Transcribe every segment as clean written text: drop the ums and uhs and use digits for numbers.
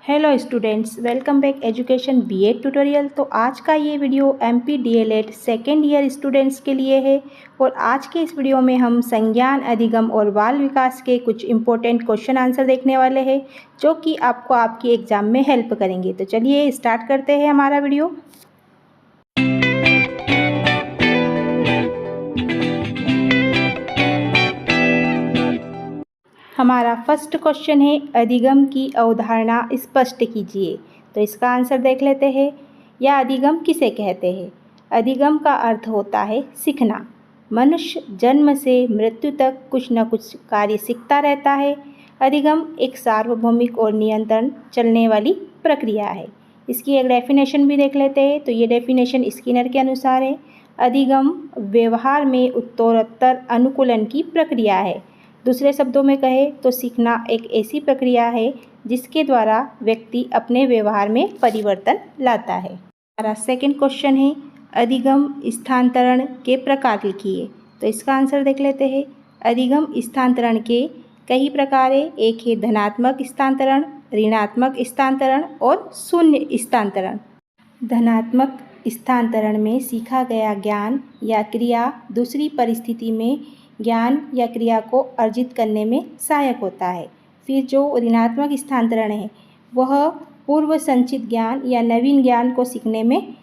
Hello students, welcome back education BEd tutorial. तो आज का ये video MP DElEd second year students के लिए है और आज के इस वीडियो में हम संज्ञान, अधिगम और बाल विकास के कुछ इंपॉर्टेंट क्वेश्चन आंसर देखने वाले हैं जो कि आपको आपकी एग्ज़ाम में हेल्प करेंगे। तो चलिए स्टार्ट करते हैं हमारा वीडियो। हमारा फर्स्ट क्वेश्चन है, अधिगम की अवधारणा स्पष्ट कीजिए। तो इसका आंसर देख लेते हैं। या अधिगम किसे कहते हैं? अधिगम का अर्थ होता है सीखना। मनुष्य जन्म से मृत्यु तक कुछ न कुछ कार्य सीखता रहता है। अधिगम एक सार्वभौमिक और नियंत्रण चलने वाली प्रक्रिया है। इसकी एक डेफिनेशन भी देख लेते हैं। तो ये डेफिनेशन स्किनर के अनुसार है, अधिगम व्यवहार में उत्तरोत्तर अनुकूलन की प्रक्रिया है। दूसरे शब्दों में कहे तो सीखना एक ऐसी प्रक्रिया है जिसके द्वारा व्यक्ति अपने व्यवहार में परिवर्तन लाता है। हमारा सेकंड क्वेश्चन है, अधिगम स्थानांतरण के प्रकार लिखिए। तो इसका आंसर देख लेते हैं। अधिगम स्थानांतरण के कई प्रकार है। एक है धनात्मक स्थानांतरण, ऋणात्मक स्थानांतरण और शून्य स्थानांतरण। धनात्मक स्थानांतरण में सीखा गया ज्ञान या क्रिया दूसरी परिस्थिति में ज्ञान या क्रिया को अर्जित करने में सहायक होता है। फिर जो ऋणात्मक स्थानांतरण है वह पूर्व संचित ज्ञान या नवीन ज्ञान को सीखने में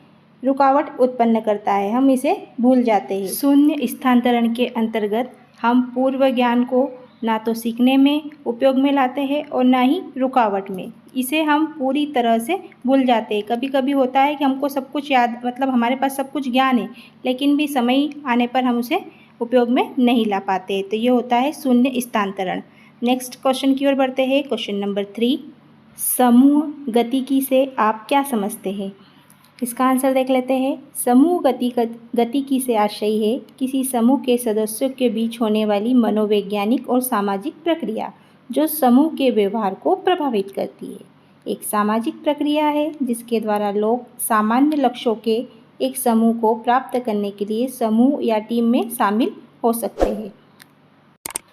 रुकावट उत्पन्न करता है, हम इसे भूल जाते हैं। शून्य स्थानांतरण के अंतर्गत हम पूर्व ज्ञान को ना तो सीखने में उपयोग में लाते हैं और ना ही रुकावट में, इसे हम पूरी तरह से भूल जाते हैं। कभी कभी होता है कि हमको सब कुछ याद, मतलब हमारे पास सब कुछ ज्ञान है लेकिन भी समय आने पर हम उसे उपयोग में नहीं ला पाते। तो ये होता है शून्य स्थानांतरण। नेक्स्ट क्वेश्चन की ओर बढ़ते हैं। क्वेश्चन नंबर 3, समूह गतिकी से आप क्या समझते हैं? इसका आंसर देख लेते हैं। समूह गतिकी से आशय है किसी समूह के सदस्यों के बीच होने वाली मनोवैज्ञानिक और सामाजिक प्रक्रिया जो समूह के व्यवहार को प्रभावित करती है। एक सामाजिक प्रक्रिया है जिसके द्वारा लोग सामान्य लक्ष्यों के एक समूह को प्राप्त करने के लिए समूह या टीम में शामिल हो सकते हैं।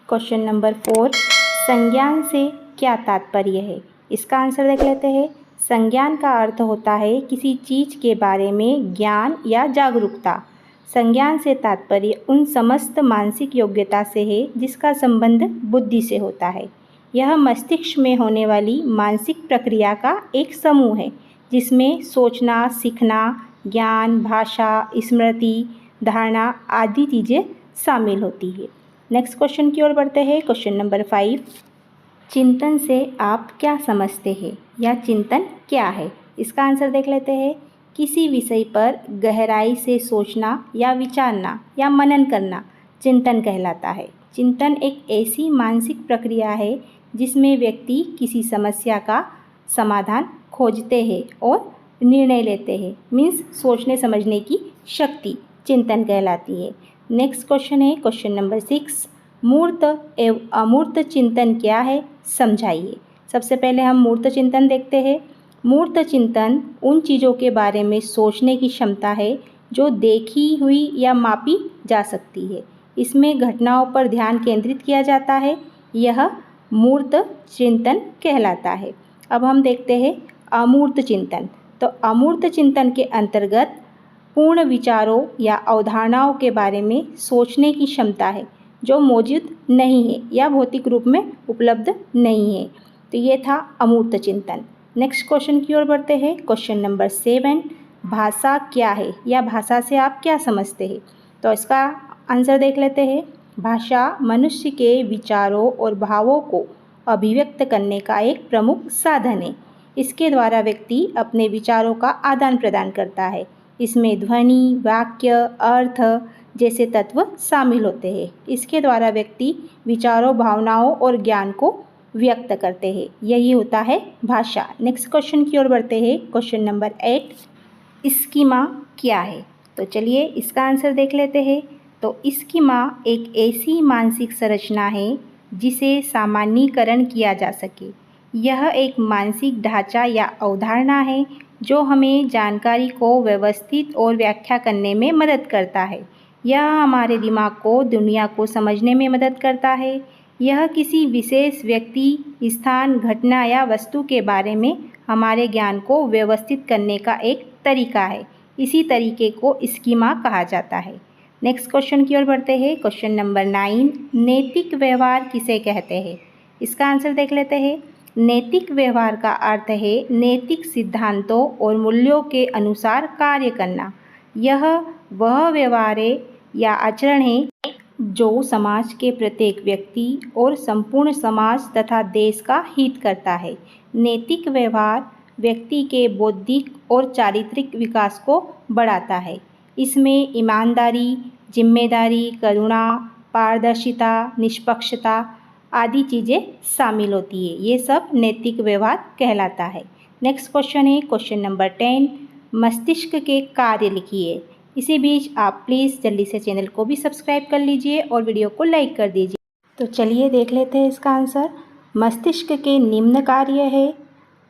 क्वेश्चन नंबर 4, संज्ञान से क्या तात्पर्य है? इसका आंसर देख लेते हैं। संज्ञान का अर्थ होता है किसी चीज़ के बारे में ज्ञान या जागरूकता। संज्ञान से तात्पर्य उन समस्त मानसिक योग्यता से है जिसका संबंध बुद्धि से होता है। यह मस्तिष्क में होने वाली मानसिक प्रक्रिया का एक समूह है जिसमें सोचना, सीखना, ज्ञान, भाषा, स्मृति, धारणा आदि चीज़ें शामिल होती है। नेक्स्ट क्वेश्चन की ओर बढ़ते हैं। क्वेश्चन नंबर 5, चिंतन से आप क्या समझते हैं या चिंतन क्या है? इसका आंसर देख लेते हैं। किसी विषय पर गहराई से सोचना या विचारना या मनन करना चिंतन कहलाता है। चिंतन एक ऐसी मानसिक प्रक्रिया है जिसमें व्यक्ति किसी समस्या का समाधान खोजते हैं और निर्णय लेते हैं। मीन्स सोचने समझने की शक्ति चिंतन कहलाती है। नेक्स्ट क्वेश्चन है क्वेश्चन नंबर 6, मूर्त एवं अमूर्त चिंतन क्या है, समझाइए। सबसे पहले हम मूर्त चिंतन देखते हैं। मूर्त चिंतन उन चीज़ों के बारे में सोचने की क्षमता है जो देखी हुई या मापी जा सकती है। इसमें घटनाओं पर ध्यान केंद्रित किया जाता है। यह मूर्त चिंतन कहलाता है। अब हम देखते हैं अमूर्त चिंतन। तो अमूर्त चिंतन के अंतर्गत पूर्ण विचारों या अवधारणाओं के बारे में सोचने की क्षमता है जो मौजूद नहीं है या भौतिक रूप में उपलब्ध नहीं है। तो ये था अमूर्त चिंतन। नेक्स्ट क्वेश्चन की ओर बढ़ते हैं। क्वेश्चन नंबर 7, भाषा क्या है या भाषा से आप क्या समझते हैं? तो इसका आंसर देख लेते हैं। भाषा मनुष्य के विचारों और भावों को अभिव्यक्त करने का एक प्रमुख साधन है। इसके द्वारा व्यक्ति अपने विचारों का आदान प्रदान करता है। इसमें ध्वनि, वाक्य, अर्थ जैसे तत्व शामिल होते हैं। इसके द्वारा व्यक्ति विचारों, भावनाओं और ज्ञान को व्यक्त करते हैं। यही होता है भाषा। नेक्स्ट क्वेश्चन की ओर बढ़ते हैं। क्वेश्चन नंबर 8, स्कीमा क्या है? तो चलिए इसका आंसर देख लेते हैं। तो स्कीमा एक ऐसी मानसिक संरचना है जिसे सामान्यीकरण किया जा सके। यह एक मानसिक ढांचा या अवधारणा है जो हमें जानकारी को व्यवस्थित और व्याख्या करने में मदद करता है। यह हमारे दिमाग को दुनिया को समझने में मदद करता है। यह किसी विशेष व्यक्ति, स्थान, घटना या वस्तु के बारे में हमारे ज्ञान को व्यवस्थित करने का एक तरीका है। इसी तरीके को स्कीमा कहा जाता है। नेक्स्ट क्वेश्चन की ओर बढ़ते हैं। क्वेश्चन नंबर 9, नैतिक व्यवहार किसे कहते हैं? इसका आंसर देख लेते हैं। नैतिक व्यवहार का अर्थ है नैतिक सिद्धांतों और मूल्यों के अनुसार कार्य करना। यह वह व्यवहार है या आचरण है जो समाज के प्रत्येक व्यक्ति और संपूर्ण समाज तथा देश का हित करता है। नैतिक व्यवहार व्यक्ति के बौद्धिक और चारित्रिक विकास को बढ़ाता है। इसमें ईमानदारी, जिम्मेदारी, करुणा, पारदर्शिता, निष्पक्षता आदि चीज़ें शामिल होती है। ये सब नैतिक व्यवहार कहलाता है। नेक्स्ट क्वेश्चन है क्वेश्चन नंबर 10, मस्तिष्क के कार्य लिखिए। इसी बीच आप प्लीज़ जल्दी से चैनल को भी सब्सक्राइब कर लीजिए और वीडियो को लाइक कर दीजिए। तो चलिए देख लेते हैं इसका आंसर। मस्तिष्क के निम्न कार्य है।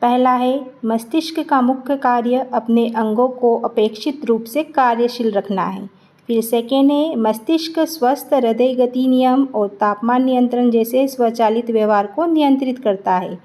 पहला है, मस्तिष्क का मुख्य कार्य अपने अंगों को अपेक्षित रूप से कार्यशील रखना है। फिर सेकेंड है, मस्तिष्क स्वस्थ हृदय गति नियम और तापमान नियंत्रण जैसे स्वचालित व्यवहार को नियंत्रित करता है।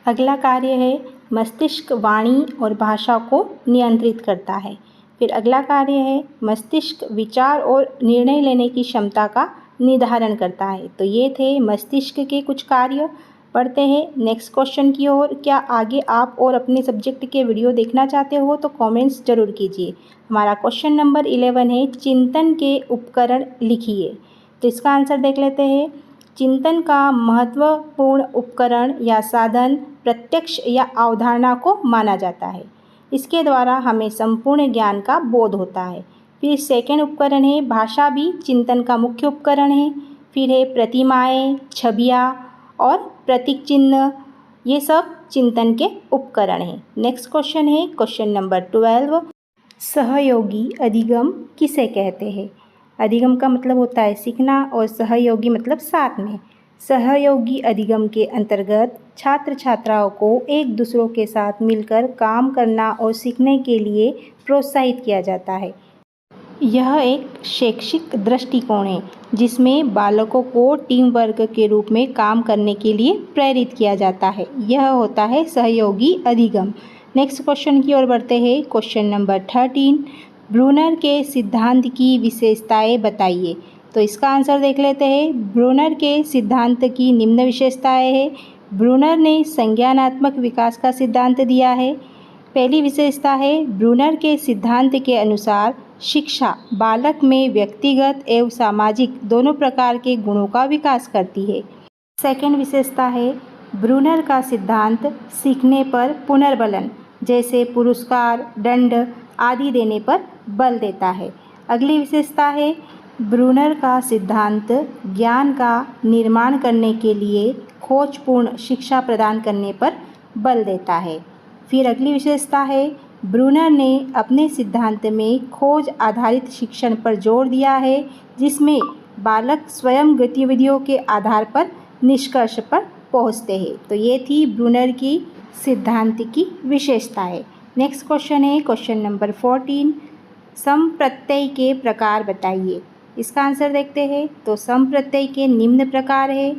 अगला कार्य है, मस्तिष्क वाणी और भाषा को नियंत्रित करता है। फिर अगला कार्य है, मस्तिष्क विचार और निर्णय लेने की क्षमता का निर्धारण करता है। तो ये थे मस्तिष्क के कुछ कार्य। पढ़ते हैं नेक्स्ट क्वेश्चन की ओर। क्या आगे आप और अपने सब्जेक्ट के वीडियो देखना चाहते हो तो कमेंट्स जरूर कीजिए। हमारा क्वेश्चन नंबर 11 है, चिंतन के उपकरण लिखिए। तो इसका आंसर देख लेते हैं। चिंतन का महत्वपूर्ण उपकरण या साधन प्रत्यक्ष या अवधारणा को माना जाता है। इसके द्वारा हमें संपूर्ण ज्ञान का बोध होता है। फिर सेकेंड उपकरण है, भाषा भी चिंतन का मुख्य उपकरण है। फिर है प्रतिमाएं, छवियाँ और प्रतीक चिन्ह, ये सब चिंतन के उपकरण हैं। नेक्स्ट क्वेश्चन है क्वेश्चन नंबर 12, सहयोगी अधिगम किसे कहते हैं? अधिगम का मतलब होता है सीखना और सहयोगी मतलब साथ में। सहयोगी अधिगम के अंतर्गत छात्र छात्राओं को एक दूसरों के साथ मिलकर काम करना और सीखने के लिए प्रोत्साहित किया जाता है। यह एक शैक्षिक दृष्टिकोण है जिसमें बालकों को टीम वर्क के रूप में काम करने के लिए प्रेरित किया जाता है। यह होता है सहयोगी अधिगम। नेक्स्ट क्वेश्चन की ओर बढ़ते हैं। क्वेश्चन नंबर 13, ब्रूनर के सिद्धांत की विशेषताएं बताइए। तो इसका आंसर देख लेते हैं। ब्रूनर के सिद्धांत की निम्न विशेषताएं हैं। ब्रूनर ने संज्ञानात्मक विकास का सिद्धांत दिया है। पहली विशेषता है, ब्रूनर के सिद्धांत के अनुसार शिक्षा बालक में व्यक्तिगत एवं सामाजिक दोनों प्रकार के गुणों का विकास करती है। सेकंड विशेषता है, ब्रूनर का सिद्धांत सीखने पर पुनर्बलन जैसे पुरस्कार, दंड आदि देने पर बल देता है। अगली विशेषता है, ब्रूनर का सिद्धांत ज्ञान का निर्माण करने के लिए खोजपूर्ण शिक्षा प्रदान करने पर बल देता है। फिर अगली विशेषता है, ब्रूनर ने अपने सिद्धांत में खोज आधारित शिक्षण पर जोर दिया है जिसमें बालक स्वयं गतिविधियों के आधार पर निष्कर्ष पर पहुंचते हैं। तो ये थी ब्रूनर की सिद्धांत की विशेषताएं। नेक्स्ट क्वेश्चन है क्वेश्चन नंबर 14, संप्रत्यय के प्रकार बताइए। इसका आंसर देखते हैं। तो संप्रत्यय के निम्न प्रकार है,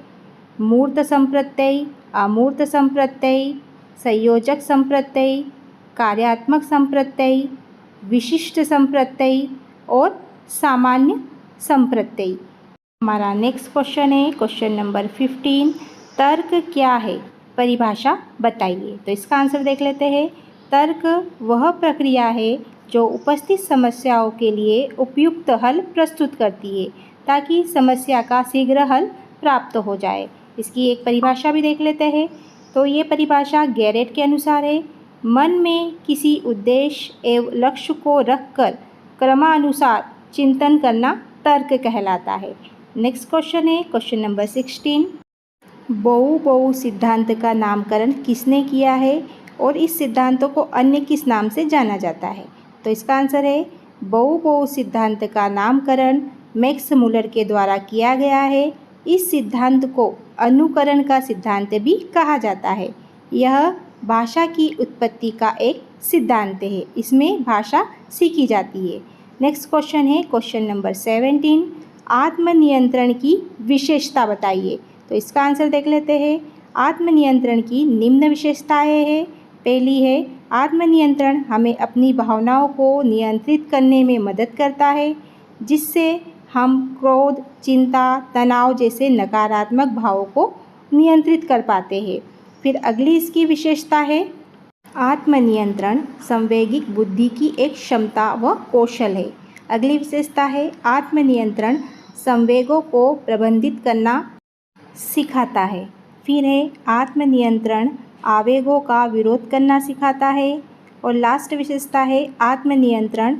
मूर्त संप्रत्यय, अमूर्त संप्रत्यय, संयोजक संप्रत्यय, कार्यात्मक संप्रत्यय, विशिष्ट संप्रत्यय और सामान्य संप्रत्यय। हमारा नेक्स्ट क्वेश्चन है क्वेश्चन नंबर 15, तर्क क्या है, परिभाषा बताइए। तो इसका आंसर देख लेते हैं। तर्क वह प्रक्रिया है जो उपस्थित समस्याओं के लिए उपयुक्त हल प्रस्तुत करती है ताकि समस्या का शीघ्र हल प्राप्त हो जाए। इसकी एक परिभाषा भी देख लेते हैं। तो ये परिभाषा गैरेट के अनुसार है, मन में किसी उद्देश्य एवं लक्ष्य को रखकर क्रमानुसार चिंतन करना तर्क कहलाता है। नेक्स्ट क्वेश्चन है क्वेश्चन नंबर 16, बहु सिद्धांत का नामकरण किसने किया है और इस सिद्धांतों को अन्य किस नाम से जाना जाता है? तो इसका आंसर है, बहु सिद्धांत का नामकरण मैक्स मुलर के द्वारा किया गया है। इस सिद्धांत को अनुकरण का सिद्धांत भी कहा जाता है। यह भाषा की उत्पत्ति का एक सिद्धांत है। इसमें भाषा सीखी जाती है। नेक्स्ट क्वेश्चन है क्वेश्चन नंबर 17, आत्मनियंत्रण की विशेषता बताइए। तो इसका आंसर देख लेते हैं। आत्मनियंत्रण की निम्न विशेषताएं हैं। पहली है, आत्मनियंत्रण हमें अपनी भावनाओं को नियंत्रित करने में मदद करता है, जिससे हम क्रोध, चिंता, तनाव जैसे नकारात्मक भावों को नियंत्रित कर पाते हैं। फिर अगली इसकी विशेषता है, आत्मनियंत्रण संवैगिक बुद्धि की एक क्षमता व कौशल है। अगली विशेषता है, आत्मनियंत्रण संवेगों को प्रबंधित करना सिखाता है। फिर है, आत्मनियंत्रण आवेगों का विरोध करना सिखाता है। और लास्ट विशेषता है, आत्मनियंत्रण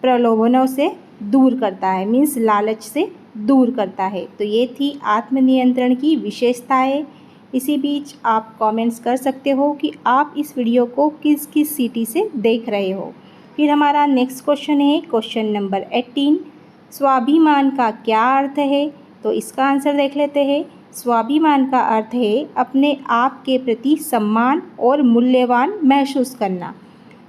प्रलोभनों से दूर करता है, मीन्स लालच से दूर करता है। तो ये थी आत्मनियंत्रण की विशेषताएं। इसी बीच आप कमेंट्स कर सकते हो कि आप इस वीडियो को किस किस सिटी से देख रहे हो। फिर हमारा नेक्स्ट क्वेश्चन है क्वेश्चन नंबर 18, स्वाभिमान का क्या अर्थ है? तो इसका आंसर देख लेते हैं। स्वाभिमान का अर्थ है अपने आप के प्रति सम्मान और मूल्यवान महसूस करना।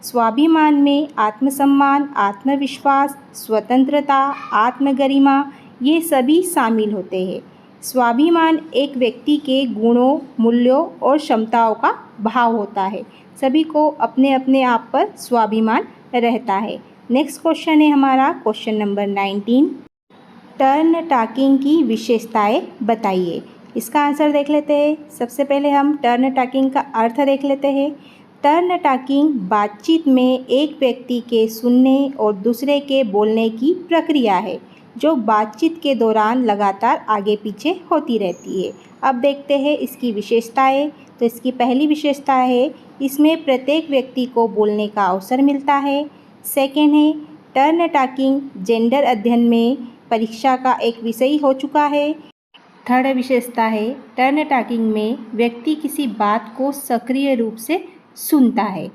स्वाभिमान में आत्मसम्मान, आत्मविश्वास, स्वतंत्रता, आत्मगरिमा ये सभी शामिल होते हैं। स्वाभिमान एक व्यक्ति के गुणों, मूल्यों और क्षमताओं का भाव होता है। सभी को अपने अपने आप पर स्वाभिमान रहता है। नेक्स्ट क्वेश्चन है हमारा क्वेश्चन नंबर 19, टर्न टाकिंग की विशेषताएं बताइए। इसका आंसर देख लेते हैं। सबसे पहले हम टर्न टाकिंग का अर्थ देख लेते हैं। टर्न टाकिंग बातचीत में एक व्यक्ति के सुनने और दूसरे के बोलने की प्रक्रिया है, जो बातचीत के दौरान लगातार आगे पीछे होती रहती है। अब देखते हैं इसकी विशेषताएं। तो इसकी पहली विशेषता है, इसमें प्रत्येक व्यक्ति को बोलने का अवसर मिलता है। सेकेंड है, टर्न टाकिंग जेंडर अध्ययन में परीक्षा का एक विषय हो चुका है। थर्ड विशेषता है, टर्न टाकिंग में व्यक्ति किसी बात को सक्रिय रूप से सुनता है।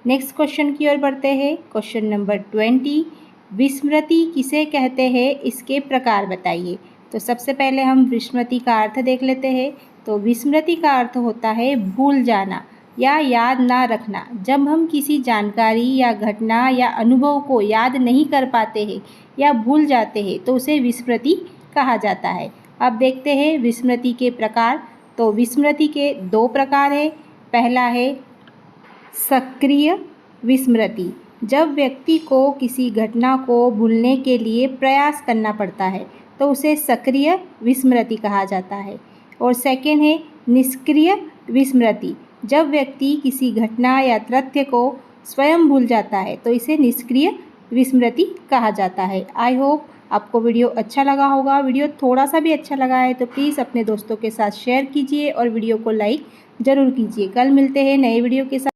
नेक्स्ट क्वेश्चन की ओर बढ़ते हैं। क्वेश्चन नंबर 20, विस्मृति किसे कहते हैं, इसके प्रकार बताइए। तो सबसे पहले हम विस्मृति का अर्थ देख लेते हैं। तो विस्मृति का अर्थ होता है भूल जाना या याद ना रखना। जब हम किसी जानकारी या घटना या अनुभव को याद नहीं कर पाते हैं या भूल जाते हैं तो उसे विस्मृति कहा जाता है। अब देखते हैं विस्मृति के प्रकार। तो विस्मृति के दो प्रकार है। पहला है सक्रिय विस्मृति, जब व्यक्ति को किसी घटना को भूलने के लिए प्रयास करना पड़ता है तो उसे सक्रिय विस्मृति कहा जाता है। और सेकेंड है निष्क्रिय विस्मृति, जब व्यक्ति किसी घटना या तथ्य को स्वयं भूल जाता है तो इसे निष्क्रिय विस्मृति कहा जाता है। आई होप आपको वीडियो अच्छा लगा होगा। वीडियो थोड़ा सा भी अच्छा लगा है तो प्लीज़ अपने दोस्तों के साथ शेयर कीजिए और वीडियो को लाइक ज़रूर कीजिए। कल मिलते हैं नए वीडियो के साथ।